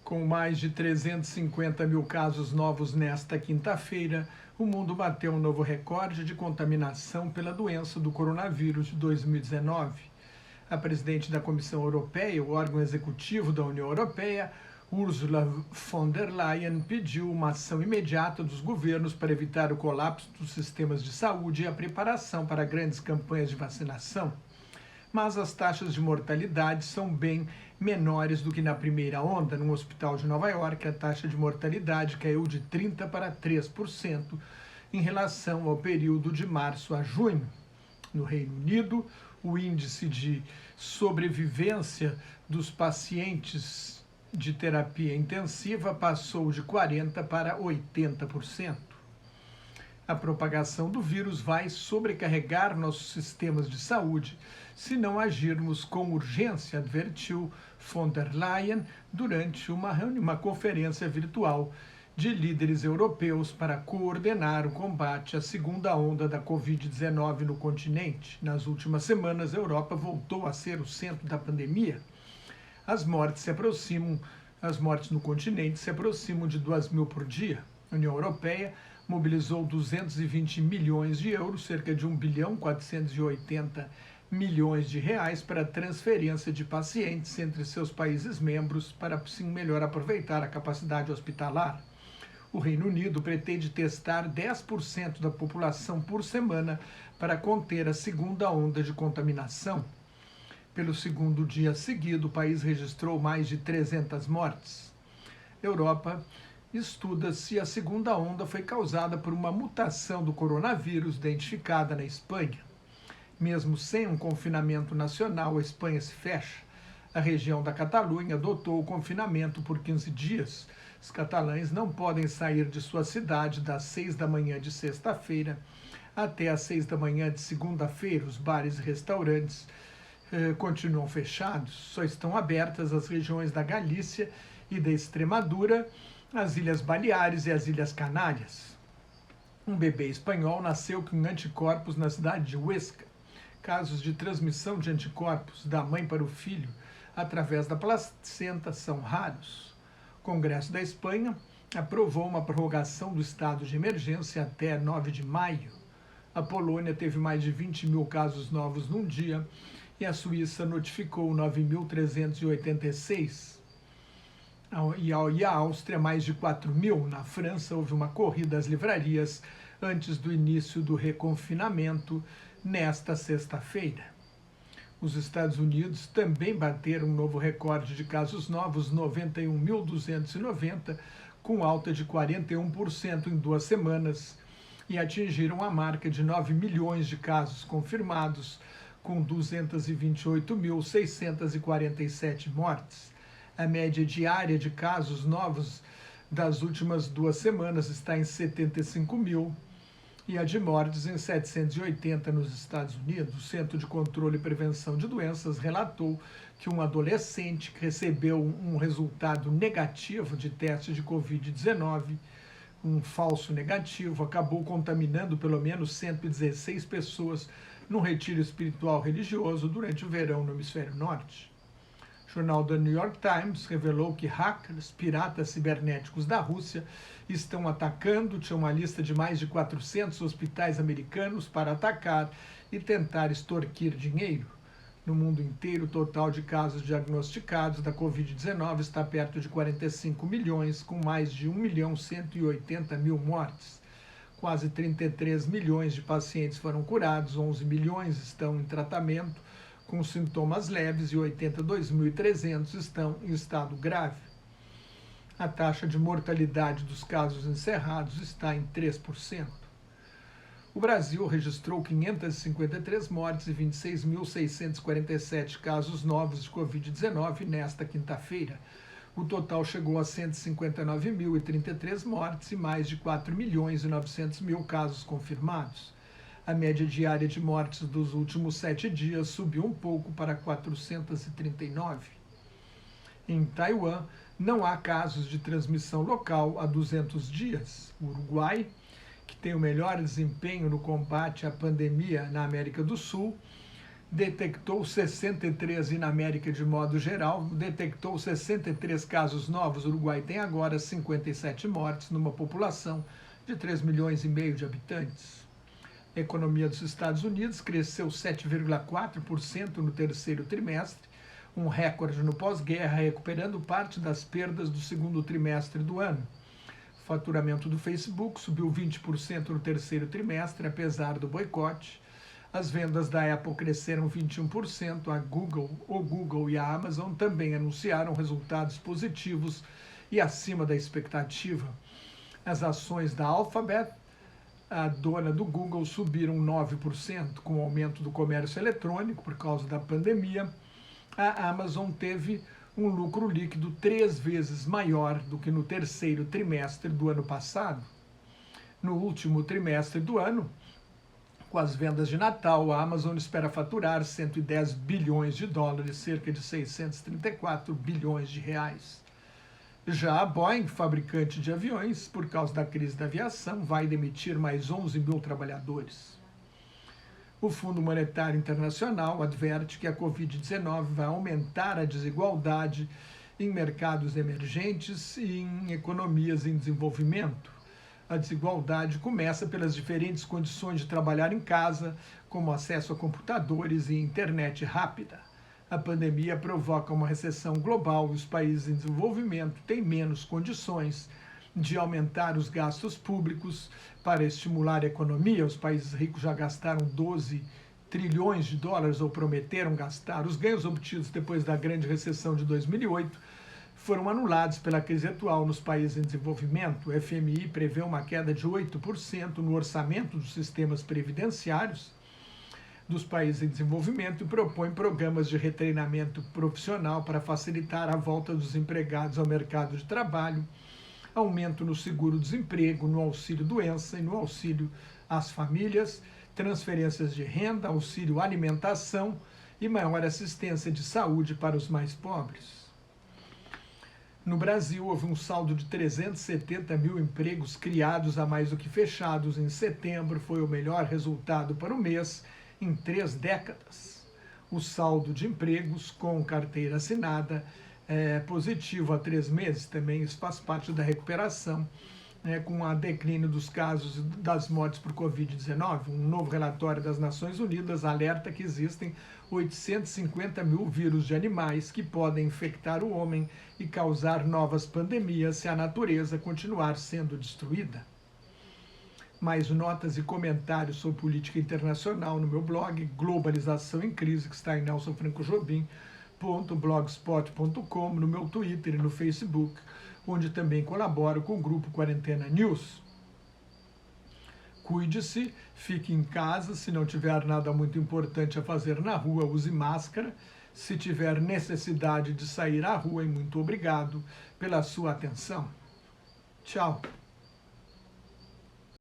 Com mais de 350 mil casos novos nesta quinta-feira, o mundo bateu um novo recorde de contaminação pela doença do coronavírus de 2019. A presidente da Comissão Europeia, o órgão executivo da União Europeia, Ursula von der Leyen, pediu uma ação imediata dos governos para evitar o colapso dos sistemas de saúde e a preparação para grandes campanhas de vacinação. Mas as taxas de mortalidade são bem menores do que na primeira onda. No hospital de Nova York, a taxa de mortalidade caiu de 30% para 3% em relação ao período de março a junho. No Reino Unido, o índice de sobrevivência dos pacientes de terapia intensiva passou de 40% para 80%. A propagação do vírus vai sobrecarregar nossos sistemas de saúde se não agirmos com urgência, advertiu von der Leyen durante uma conferência virtual de líderes europeus para coordenar o combate à segunda onda da Covid-19 no continente. Nas últimas semanas, a Europa voltou a ser o centro da pandemia. As mortes no continente se aproximam de 2.000 por dia. A União Europeia mobilizou 220 milhões de euros, cerca de 1 bilhão 480 milhões de reais para transferência de pacientes entre seus países membros para assim melhor aproveitar a capacidade hospitalar. O Reino Unido pretende testar 10% da população por semana para conter a segunda onda de contaminação. Pelo segundo dia seguido, o país registrou mais de 300 mortes. Europa estuda se a segunda onda foi causada por uma mutação do coronavírus identificada na Espanha. Mesmo sem um confinamento nacional, a Espanha se fecha. A região da Catalunha adotou o confinamento por 15 dias. Os catalães não podem sair de sua cidade das 6 da manhã de sexta-feira até às 6 da manhã de segunda-feira. Os bares e restaurantes continuam fechados. Só estão abertas as regiões da Galícia e da Extremadura, as Ilhas Baleares e as Ilhas Canárias. Um bebê espanhol nasceu com anticorpos na cidade de Huesca. Casos de transmissão de anticorpos da mãe para o filho através da placenta são raros. O Congresso da Espanha aprovou uma prorrogação do estado de emergência até 9 de maio. A Polônia teve mais de 20 mil casos novos num dia e a Suíça notificou 9.386. E a Áustria, mais de 4.000. Na França, houve uma corrida às livrarias antes do início do reconfinamento nesta sexta-feira. Os Estados Unidos também bateram um novo recorde de casos novos, 91.290, com alta de 41% em 2 semanas, e atingiram a marca de 9 milhões de casos confirmados, com 228.647 mortes. A média diária de casos novos das últimas 2 semanas está em 75 mil e a de mortes em 780 nos Estados Unidos. O Centro de Controle e Prevenção de Doenças relatou que um adolescente que recebeu um resultado negativo de teste de Covid-19, um falso negativo, acabou contaminando pelo menos 116 pessoas num retiro espiritual religioso durante o verão no hemisfério norte. O jornal The New York Times revelou que hackers, piratas cibernéticos da Rússia, estão atacando, tinha uma lista de mais de 400 hospitais americanos para atacar e tentar extorquir dinheiro. No mundo inteiro, o total de casos diagnosticados da Covid-19 está perto de 45 milhões, com mais de 1.180.000 mortes. Quase 33 milhões de pacientes foram curados, 11 milhões estão em tratamento com sintomas leves e 82.300 estão em estado grave. A taxa de mortalidade dos casos encerrados está em 3%. O Brasil registrou 553 mortes e 26.647 casos novos de Covid-19 nesta quinta-feira. O total chegou a 159.033 mortes e mais de 4.900.000 casos confirmados. A média diária de mortes dos últimos 7 dias subiu um pouco para 439. Em Taiwan, não há casos de transmissão local há 200 dias. O Uruguai, que tem o melhor desempenho no combate à pandemia na América do Sul, detectou 63, e na América de modo geral, detectou 63 casos novos. O Uruguai tem agora 57 mortes numa população de 3,5 milhões de habitantes. A economia dos Estados Unidos cresceu 7,4% no terceiro trimestre, um recorde no pós-guerra, recuperando parte das perdas do segundo trimestre do ano. O faturamento do Facebook subiu 20% no terceiro trimestre, apesar do boicote. As vendas da Apple cresceram 21%, o Google e a Amazon também anunciaram resultados positivos e acima da expectativa. As ações da Alphabet, a dona do Google, subiram 9%, com o aumento do comércio eletrônico por causa da pandemia. A Amazon teve um lucro líquido 3 vezes maior do que no terceiro trimestre do ano passado. No último trimestre do ano, com as vendas de Natal, a Amazon espera faturar 110 bilhões de dólares, cerca de 634 bilhões de reais. Já a Boeing, fabricante de aviões, por causa da crise da aviação, vai demitir mais 11 mil trabalhadores. O Fundo Monetário Internacional adverte que a Covid-19 vai aumentar a desigualdade em mercados emergentes e em economias em desenvolvimento. A desigualdade começa pelas diferentes condições de trabalhar em casa, como acesso a computadores e internet rápida. A pandemia provoca uma recessão global e os países em desenvolvimento têm menos condições de aumentar os gastos públicos para estimular a economia. Os países ricos já gastaram 12 trilhões de dólares ou prometeram gastar. Os ganhos obtidos depois da grande recessão de 2008 foram anulados pela crise atual nos países em desenvolvimento. O FMI prevê uma queda de 8% no orçamento dos sistemas previdenciários dos países em desenvolvimento e propõe programas de retreinamento profissional para facilitar a volta dos empregados ao mercado de trabalho, aumento no seguro-desemprego, no auxílio-doença e no auxílio às famílias, transferências de renda, auxílio alimentação e maior assistência de saúde para os mais pobres. No Brasil, houve um saldo de 370 mil empregos criados a mais do que fechados em setembro. Foi o melhor resultado para o mês em 3 décadas. O saldo de empregos com carteira assinada é positivo há 3 meses. Também isso faz parte da recuperação, com a declínio dos casos das mortes por Covid-19. Um novo relatório das Nações Unidas alerta que existem 850 mil vírus de animais que podem infectar o homem e causar novas pandemias se a natureza continuar sendo destruída. Mais notas e comentários sobre política internacional no meu blog Globalização em Crise, que está em nelsonfrancojobim.blogspot.com, no meu Twitter e no Facebook, onde também colaboro com o grupo Quarentena News. Cuide-se, fique em casa, se não tiver nada muito importante a fazer na rua, use máscara. Se tiver necessidade de sair à rua, e muito obrigado pela sua atenção. Tchau.